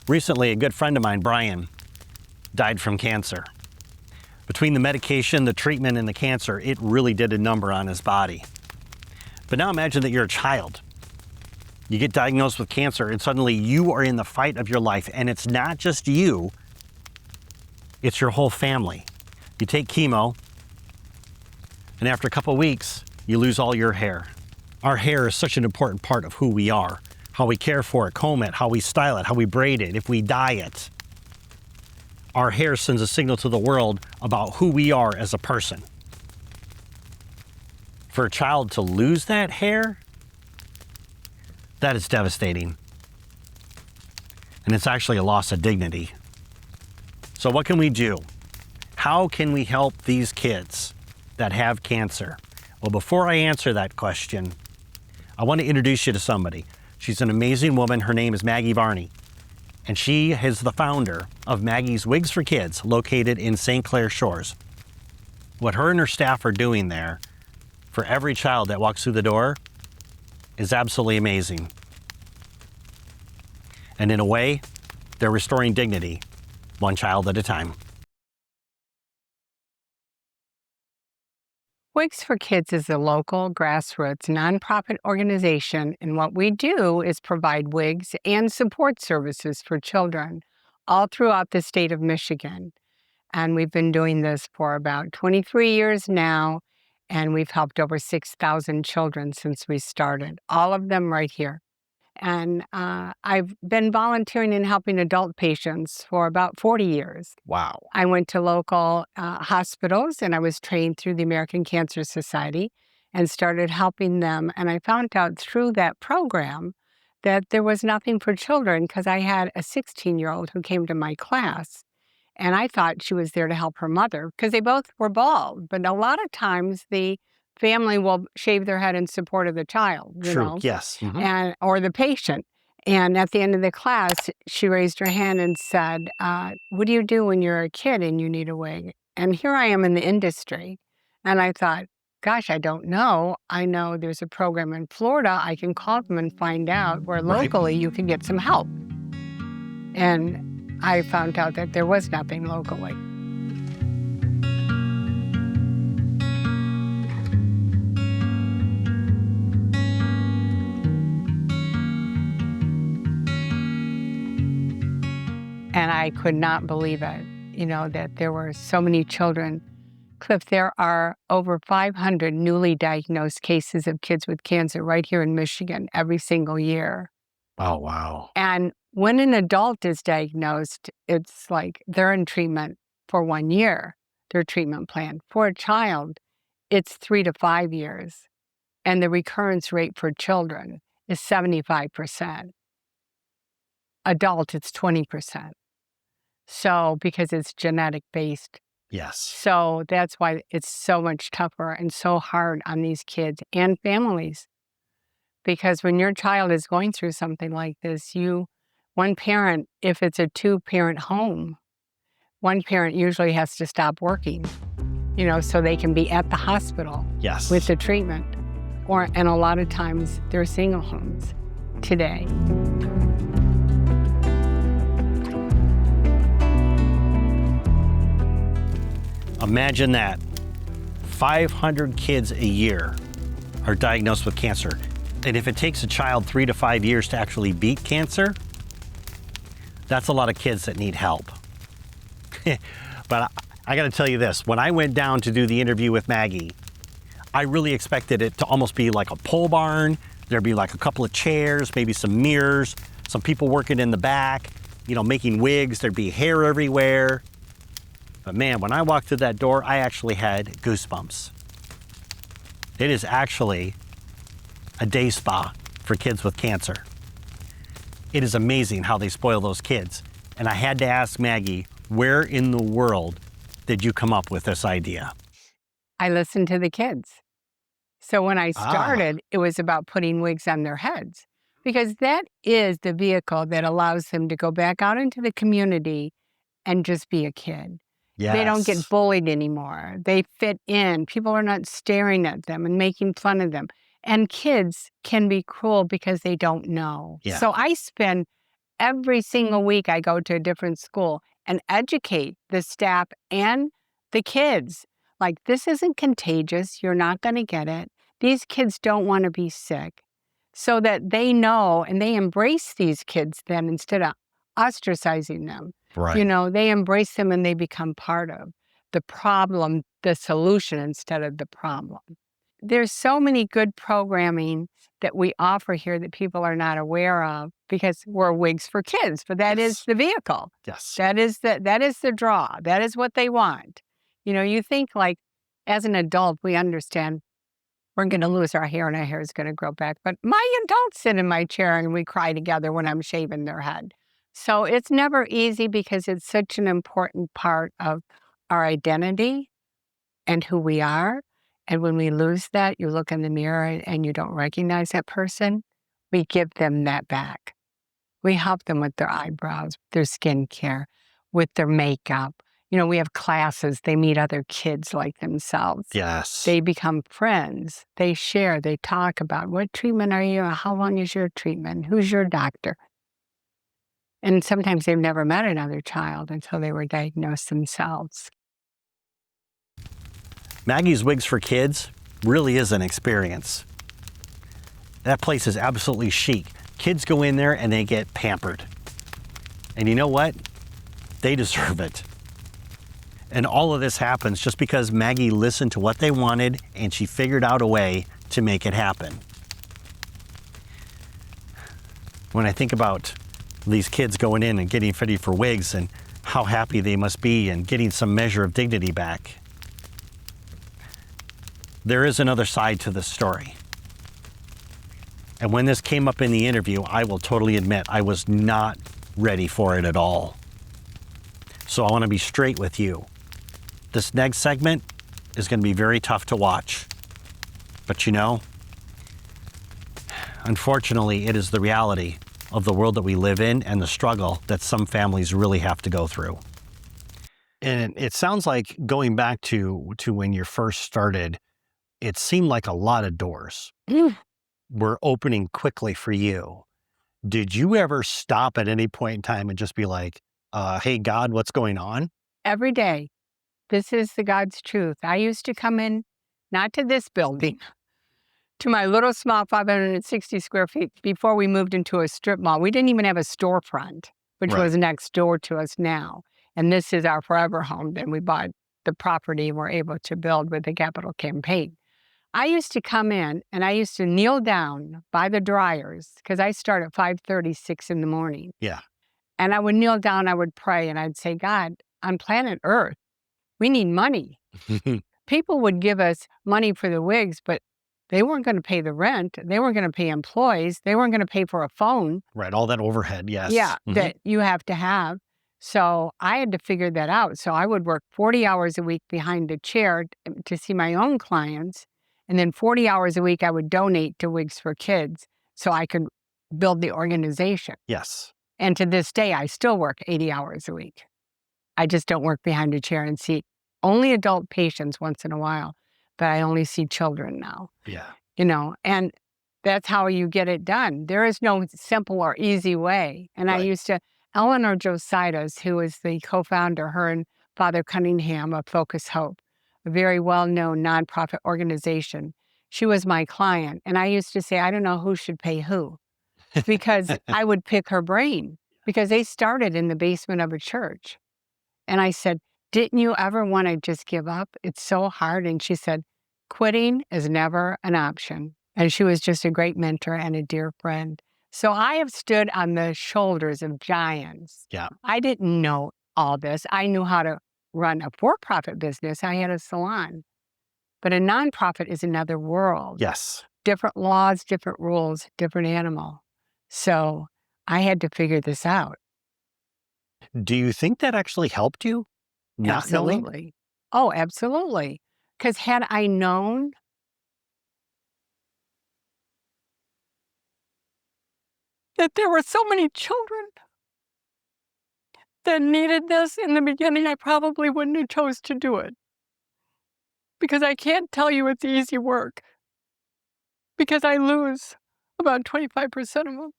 Recently, a good friend of mine, Brian, died from cancer. Between the medication, the treatment, and the cancer, it really did a number on his body. But now imagine that you're a child. You get diagnosed with cancer and suddenly you are in the fight of your life, and it's not just you, it's your whole family. You take chemo, and after a couple of weeks, you lose all your hair. Our hair is such an important part of who we are, how we care for it, comb it, how we style it, how we braid it, if we dye it. Our hair sends a signal to the world about who we are as a person. For a child to lose that hair, that is devastating. And it's actually a loss of dignity. So what can we do? How can we help these kids that have cancer? Well, before I answer that question, I want to introduce you to somebody. She's an amazing woman. Her name is Maggie Varney. And she is the founder of Maggie's Wigs for Kids, located in St. Clair Shores. What her and her staff are doing there for every child that walks through the door is absolutely amazing. And in a way, they're restoring dignity, one child at a time. Wigs for Kids is a local grassroots nonprofit organization, and what we do is provide wigs and support services for children all throughout the state of Michigan. And we've been doing this for about 23 years now, and we've helped over 6,000 children since we started, all of them right here. And I've been volunteering and helping adult patients for about 40 years. Wow. I went to local hospitals, and I was trained through the American Cancer Society and started helping them. And I found out through that program that there was nothing for children, because I had a 16-year-old who came to my class, and I thought she was there to help her mother because they both were bald. But a lot of times the family will shave their head in support of the child, True, yes. Mm-hmm. and or the patient. And at the end of the class, she raised her hand and said, what do you do when you're a kid and you need a wig? And here I am in the industry. And I thought, gosh, I don't know. I know there's a program in Florida. I can call them and find out where locally you can get some help. And I found out that there was nothing locally. And I could not believe it, that there were so many children. Cliff, there are over 500 newly diagnosed cases of kids with cancer right here in Michigan every single year. Oh, wow. And when an adult is diagnosed, it's like they're in treatment for 1 year, their treatment plan. For a child, it's 3 to 5 years. And the recurrence rate for children is 75%. Adult, it's 20%. So, because it's genetic based. Yes. So that's why it's so much tougher and so hard on these kids and families. Because when your child is going through something like this, one parent, if it's a 2-parent home, one parent usually has to stop working, so they can be at the hospital. Yes. With the treatment. And a lot of times they're single homes today. Imagine that. 500 kids a year are diagnosed with cancer. And if it takes a child 3 to 5 years to actually beat cancer, that's a lot of kids that need help. But I got to tell you this. When I went down to do the interview with Maggie, I really expected it to almost be like a pole barn. There'd be like a couple of chairs, maybe some mirrors, some people working in the back, making wigs. There'd be hair everywhere. But man, when I walked through that door, I actually had goosebumps. It is actually a day spa for kids with cancer. It is amazing how they spoil those kids. And I had to ask Maggie, where in the world did you come up with this idea? I listened to the kids. So when I started, it was about putting wigs on their heads, because that is the vehicle that allows them to go back out into the community and just be a kid. Yes. They don't get bullied anymore. They fit in. People are not staring at them and making fun of them. And kids can be cruel because they don't know. Yeah. So I spend Every single week I go to a different school and educate the staff and the kids. Like, this isn't contagious. You're not going to get it. These kids don't want to be sick. So that they know and they embrace these kids then instead of ostracizing them. Right. They embrace them and they become part of the problem, the solution instead of the problem. There's so many good programming that we offer here that people are not aware of because we're Wigs for Kids, but that is the vehicle. Yes. That is the draw. That is what they want. You think like as an adult, we understand we're going to lose our hair and our hair is going to grow back. But my adults sit in my chair and we cry together when I'm shaving their head. So it's never easy because it's such an important part of our identity and who we are. And when we lose that, you look in the mirror and you don't recognize that person, we give them that back. We help them with their eyebrows, their skincare, with their makeup. We have classes. They meet other kids like themselves. Yes. They become friends. They share. They talk about what treatment are you? How long is your treatment? Who's your doctor? And sometimes they've never met another child until they were diagnosed themselves. Maggie's Wigs for Kids really is an experience. That place is absolutely chic. Kids go in there and they get pampered. And you know what? They deserve it. And all of this happens just because Maggie listened to what they wanted and she figured out a way to make it happen. When I think about these kids going in and getting ready for wigs and how happy they must be and getting some measure of dignity back, there is another side to this story. And when this came up in the interview, I will totally admit I was not ready for it at all. So I want to be straight with you. This next segment is going to be very tough to watch. But unfortunately, it is the reality of the world that we live in and the struggle that some families really have to go through. And it sounds like going back to when you first started, it seemed like a lot of doors were opening quickly for you. Did you ever stop at any point in time and just be like, hey, God, what's going on? Every day. This is the God's truth. I used to come in, not to this building, to my little small 560 square feet before we moved into a strip mall. We didn't even have a storefront, which was next door to us now. And this is our forever home. Then we bought the property and were able to build with the capital campaign. I used to come in and I used to kneel down by the dryers because I start at 5:36 in the morning. Yeah. And I would kneel down, I would pray, and I'd say, God, on planet Earth, we need money. People would give us money for the wigs, but they weren't going to pay the rent. They weren't going to pay employees. They weren't going to pay for a phone. Right. All that overhead. Yes. Yeah, that you have to have. So I had to figure that out. So I would work 40 hours a week behind a chair to see my own clients. And then 40 hours a week I would donate to Wigs for Kids so I could build the organization. Yes. And to this day, I still work 80 hours a week. I just don't work behind a chair and see only adult patients once in a while, but I only see children now. Yeah. And that's how you get it done. There is no simple or easy way. And I used to, Eleanor Josidas, who is the co-founder, her and Father Cunningham of Focus Hope, a very well-known nonprofit organization. She was my client. And I used to say, I don't know who should pay who, because I would pick her brain because they started in the basement of a church. And I said, didn't you ever want to just give up? It's so hard. And she said, quitting is never an option. And she was just a great mentor and a dear friend. So I have stood on the shoulders of giants. Yeah. I didn't know all this. I knew how to run a for-profit business. I had a salon. But a nonprofit is another world. Yes. Different laws, different rules, different animal. So I had to figure this out. Do you think that actually helped you? Not knowing? Absolutely. Oh, absolutely. Because had I known that there were so many children that needed this in the beginning, I probably wouldn't have chose to do it. Because I can't tell you it's easy work. Because I lose about 25% of them.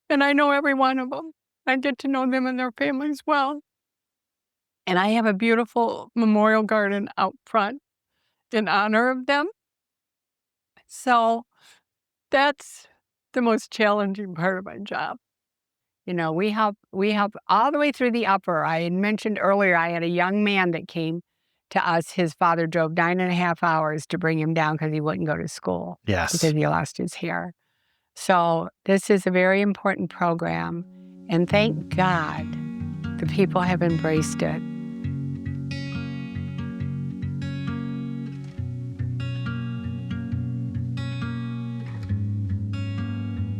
And I know every one of them. I get to know them and their families well. And I have a beautiful memorial garden out front in honor of them. So that's the most challenging part of my job. We help all the way through the upper. I had mentioned earlier I had a young man that came to us. His father drove 9.5 hours to bring him down because he wouldn't go to school because Yes. he lost his hair. So this is a very important program, and thank God the people have embraced it.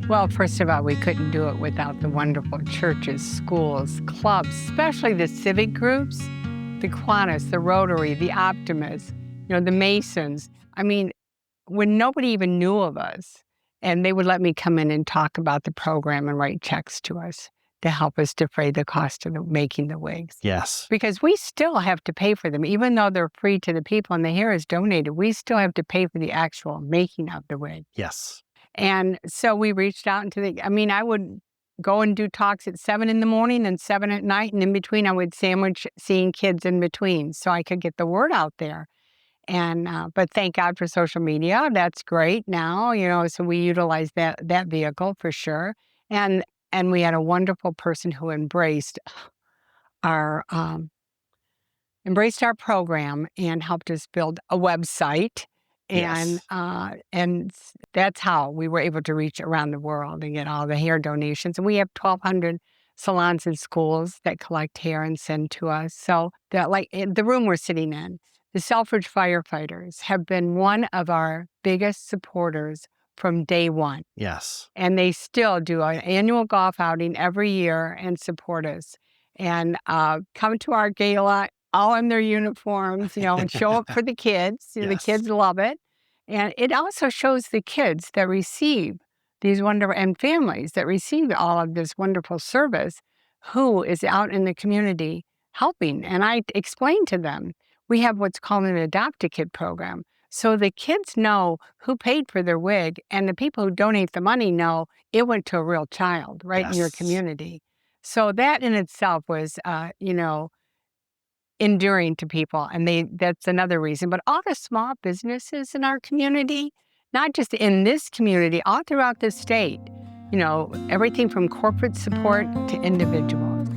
Well, first of all, we couldn't do it without the wonderful churches, schools, clubs, especially the civic groups, the Kiwanis, the Rotary, the Optimists, the Masons. I mean, when nobody even knew of us, and they would let me come in and talk about the program and write checks to us to help us defray the cost of making the wigs. Yes. Because we still have to pay for them. Even though they're free to the people and the hair is donated, we still have to pay for the actual making of the wig. Yes. And so we reached out I would go and do talks at 7 in the morning and 7 at night. And in between, I would sandwich seeing kids in between so I could get the word out there. And, but thank God for social media. That's great now, so we utilize that vehicle for sure. And we had a wonderful person who embraced our program and helped us build a website. And Yes. and that's how we were able to reach around the world and get all the hair donations. And we have 1,200 salons and schools that collect hair and send to us. So that, like in the room we're sitting in, the Selfridge firefighters have been one of our biggest supporters from day one. Yes. And they still do an annual golf outing every year and support us. And come to our gala all in their uniforms, and show up for the kids. The Yes. kids love it. And it also shows the kids that receive these wonderful, and families that receive all of this wonderful service, who is out in the community helping. And I explained to them, we have what's called an Adopt-A-Kid program. So the kids know who paid for their wig, and the people who donate the money know it went to a real child right in your Yes. community. So that in itself was, enduring to people. And that's another reason. But all the small businesses in our community, not just in this community, all throughout the state, everything from corporate support to individuals.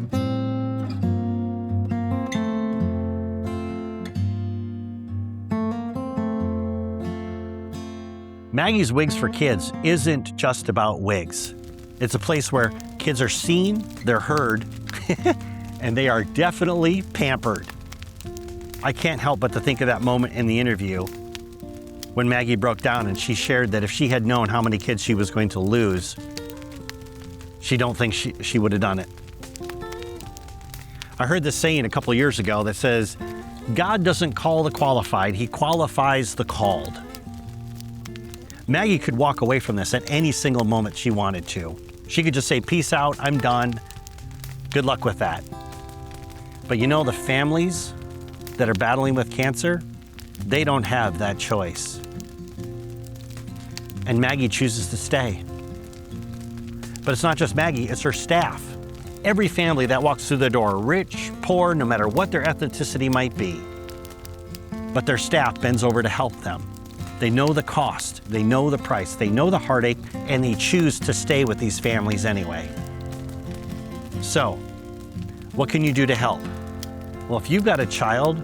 Maggie's Wigs for Kids isn't just about wigs. It's a place where kids are seen, they're heard, and they are definitely pampered. I can't help but to think of that moment in the interview when Maggie broke down and she shared that if she had known how many kids she was going to lose, she don't think she would have done it. I heard this saying a couple years ago that says, God doesn't call the qualified, he qualifies the called. Maggie could walk away from this at any single moment she wanted to. She could just say, peace out, I'm done. Good luck with that. But the families that are battling with cancer, they don't have that choice. And Maggie chooses to stay. But it's not just Maggie, it's her staff. Every family that walks through the door, rich, poor, no matter what their ethnicity might be. But their staff bends over to help them. They know the cost, they know the price, they know the heartache, and they choose to stay with these families anyway. So, what can you do to help? Well, if you've got a child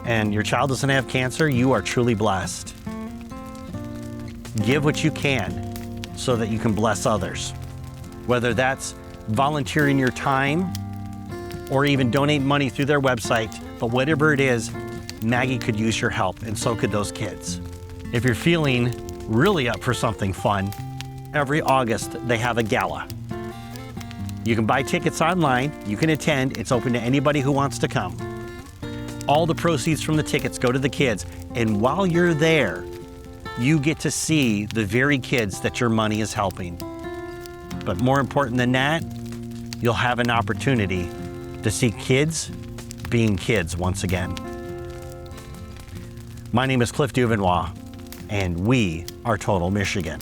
and your child doesn't have cancer, you are truly blessed. Give what you can so that you can bless others. Whether that's volunteering your time or even donate money through their website, but whatever it is, Maggie could use your help, and so could those kids. If you're feeling really up for something fun, every August they have a gala. You can buy tickets online, you can attend, it's open to anybody who wants to come. All the proceeds from the tickets go to the kids, and while you're there, you get to see the very kids that your money is helping. But more important than that, you'll have an opportunity to see kids being kids once again. My name is Cliff Duvenois, and we are Total Michigan.